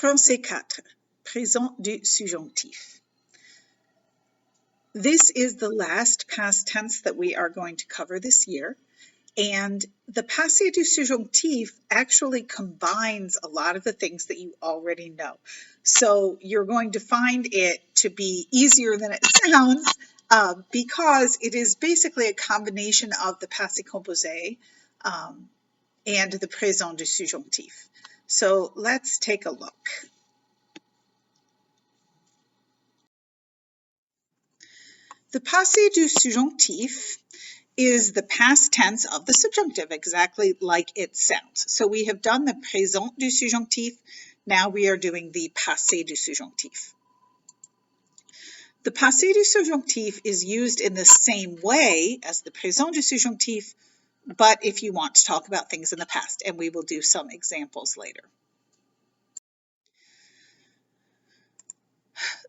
Français 4, présent du subjonctif. This is the last past tense that we are going to cover this year. And the Passé du Subjonctif actually combines a lot of the things that you already know. So you're going to find it to be easier than it sounds because it is basically a combination of the Passé composé and the Présent du Subjonctif. So let's take a look. The Passé du Subjonctif is the past tense of the subjunctive, exactly like it sounds. So we have done the Présent du Subjonctif. Now we are doing the Passé du Subjonctif. The Passé du Subjonctif is used in the same way as the Présent du Subjonctif, but if you want to talk about things in the past, and we will do some examples later.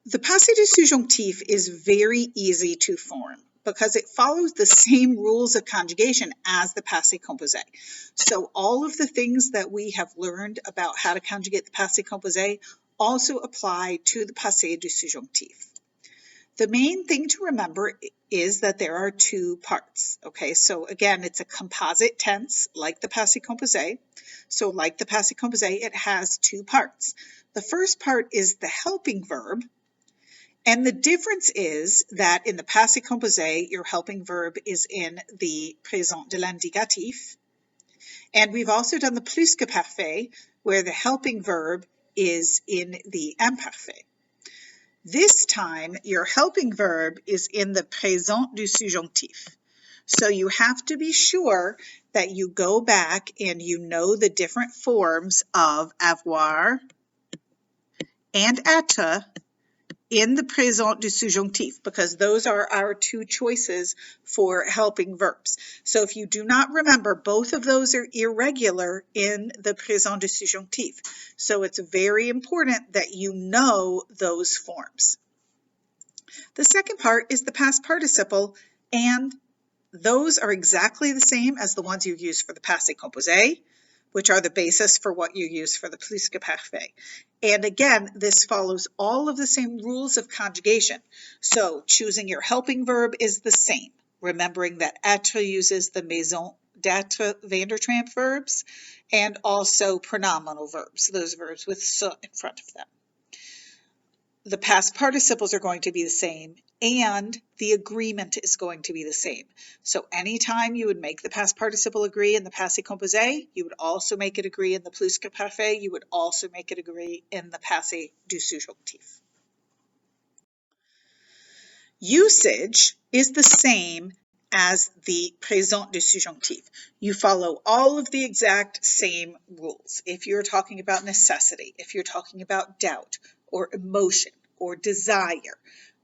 The Passé du Subjonctif is very easy to form because it follows the same rules of conjugation as the Passé composé. So all of the things that we have learned about how to conjugate the Passé composé also apply to the Passé du Subjonctif. The main thing to remember is that there are two parts. Okay, so again, it's a composite tense like the Passé composé. So like the Passé composé, it has two parts. The first part is the helping verb. And the difference is that in the Passé composé, your helping verb is in the présent de l'indicatif. And we've also done the plus que parfait, where the helping verb is in the imparfait. This time, your helping verb is in the présent du subjonctif. So you have to be sure that you go back and you know the different forms of avoir and être in the présent du subjonctif, because those are our two choices for helping verbs. So if you do not remember, both of those are irregular in the présent du subjonctif. So it's very important that you know those forms. The second part is the past participle, and those are exactly the same as the ones you use for the passé composé, which are the basis for what you use for the plus que parfait. And again, this follows all of the same rules of conjugation. So choosing your helping verb is the same, remembering that être uses the maison d'être Vandertramp verbs and also pronominal verbs, those verbs with se in front of them. The past participles are going to be the same, and the agreement is going to be the same. So anytime you would make the past participle agree in the passé composé, you would also make it agree in the plus que parfait, you would also make it agree in the passé du subjonctif. Usage is the same as the présent du subjonctif. You follow all of the exact same rules. If you're talking about necessity, if you're talking about doubt, or emotion, or desire,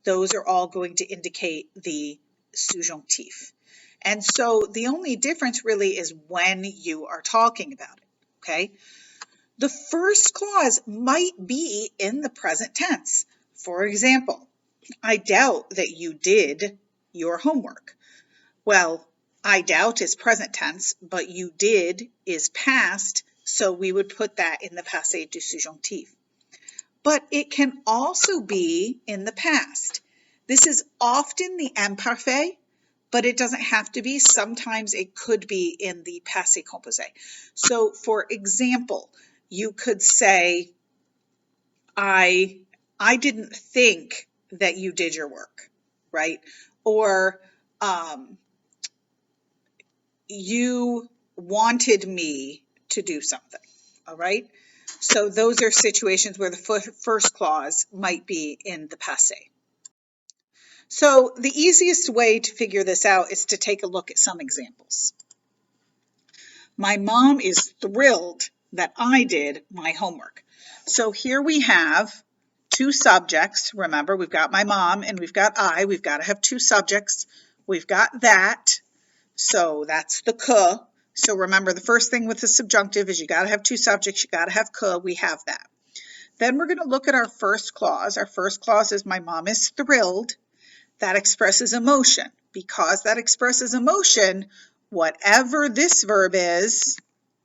those are all going to indicate the subjonctif. And so the only difference really is when you are talking about it, okay? The first clause might be in the present tense. For example, I doubt that you did your homework. Well, I doubt is present tense, but you did is past, so we would put that in the passé du subjonctif. But it can also be in the past. This is often the imparfait, but it doesn't have to be. Sometimes it could be in the passé composé. So for example, you could say, I didn't think that you did your work, right? Or you wanted me to do something, all right? So those are situations where the first clause might be in the passé. So the easiest way to figure this out is to take a look at some examples. My mom is thrilled that I did my homework. So here we have two subjects. Remember, we've got my mom and we've got I. We've got to have two subjects. We've got that. So that's the que. So remember, the first thing with the subjunctive is you got to have two subjects. You got to have que. We have that. Then we're going to look at our first clause. Our first clause is my mom is thrilled. That expresses emotion. Because that expresses emotion, whatever this verb is,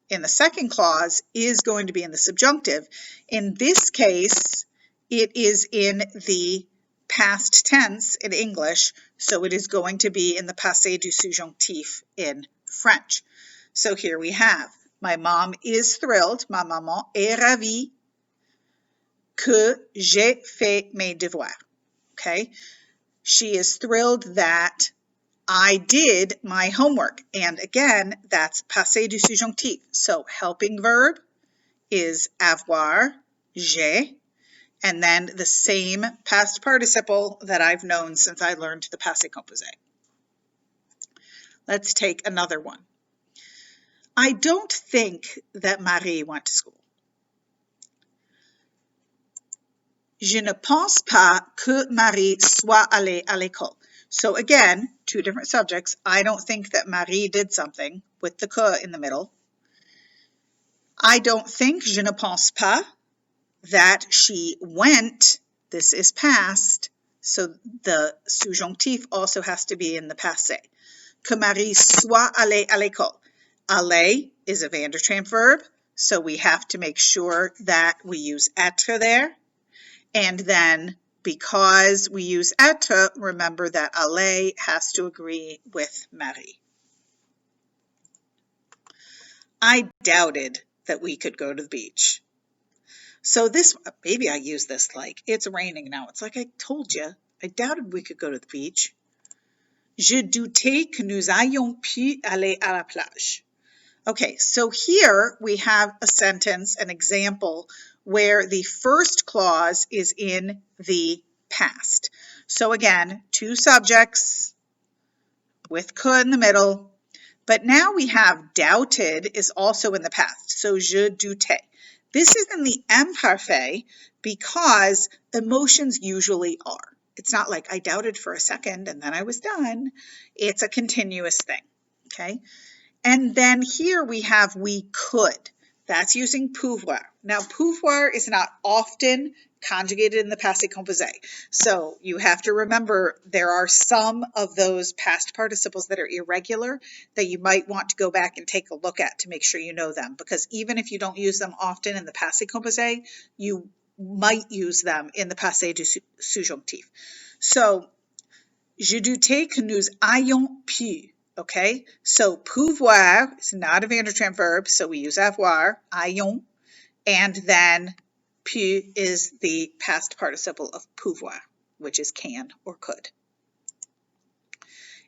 in the second clause is going to be in the subjunctive. In this case, it is in the past tense in English, so it is going to be in the passé du subjonctif in French. So here we have, my mom is thrilled, ma maman est ravie que j'ai fait mes devoirs. Okay, she is thrilled that I did my homework. And again, that's passé du subjonctif. So helping verb is avoir, j'ai, and then the same past participle that I've known since I learned the passé composé. Let's take another one. I don't think that Marie went to school. Je ne pense pas que Marie soit allée à l'école. So again, two different subjects. I don't think that Marie did something with the que in the middle. I don't think, je ne pense pas, that she went. This is past, so the subjonctif also has to be in the passé. Que Marie soit allée à l'école. Aller is a Van der Tramp verb, so we have to make sure that we use être there. And then because we use être, remember that aller has to agree with Marie. I doubted that we could go to the beach. So this, maybe I use this like, it's raining now. It's like I told you, I doubted we could go to the beach. Je doutais que nous ayons pu aller à la plage. Okay, so here we have a sentence, an example, where the first clause is in the past. So again, two subjects with que in the middle, but now we have doubted is also in the past. So je doutais. This is in the imparfait because emotions usually are. It's not like I doubted for a second and then I was done. It's a continuous thing, okay? And then here we have we could. That's using pouvoir. Now, pouvoir is not often conjugated in the passé composé. So you have to remember there are some of those past participles that are irregular that you might want to go back and take a look at to make sure you know them. Because even if you don't use them often in the passé composé, you might use them in the passé du subjonctif. So, je doutais que nous ayons pu. Okay, so pouvoir is not a Van der Tramp verb, so we use avoir, ayons, and then pu is the past participle of pouvoir, which is can or could.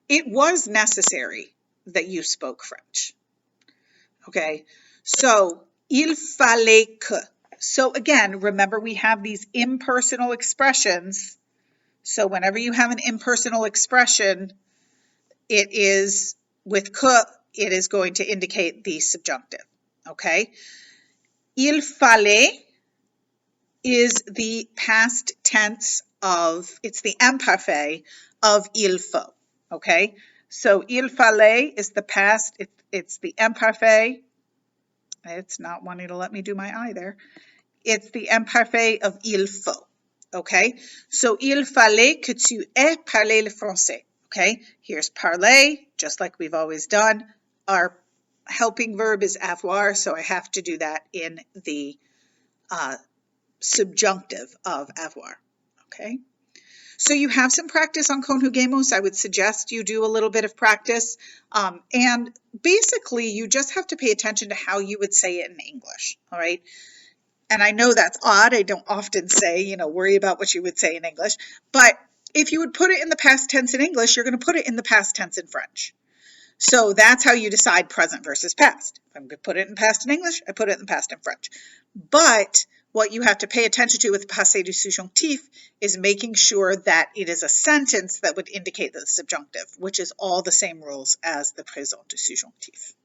It was necessary that you spoke French. Okay, so il fallait que. So again, remember we have these impersonal expressions. So whenever you have an impersonal expression, it is with que, it is going to indicate the subjunctive, okay? Il fallait is the past tense of, it's the imparfait of il faut, okay? So il fallait is the past, it's the imparfait. It's not wanting to let me do my I there. It's the imparfait of il faut, okay? So il fallait que tu aies parlé le français. Okay, here's parler, just like we've always done. Our helping verb is avoir, so I have to do that in the subjunctive of avoir. Okay, so you have some practice on conjugamos. I would suggest you do a little bit of practice. And basically, you just have to pay attention to how you would say it in English. All right. And I know that's odd. I don't often say, worry about what you would say in English. But if you would put it in the past tense in English, you're going to put it in the past tense in French. So that's how you decide present versus past. If I'm going to put it in past in English, I put it in the past in French. But what you have to pay attention to with passé du subjonctif is making sure that it is a sentence that would indicate the subjunctive, which is all the same rules as the présent du subjonctif.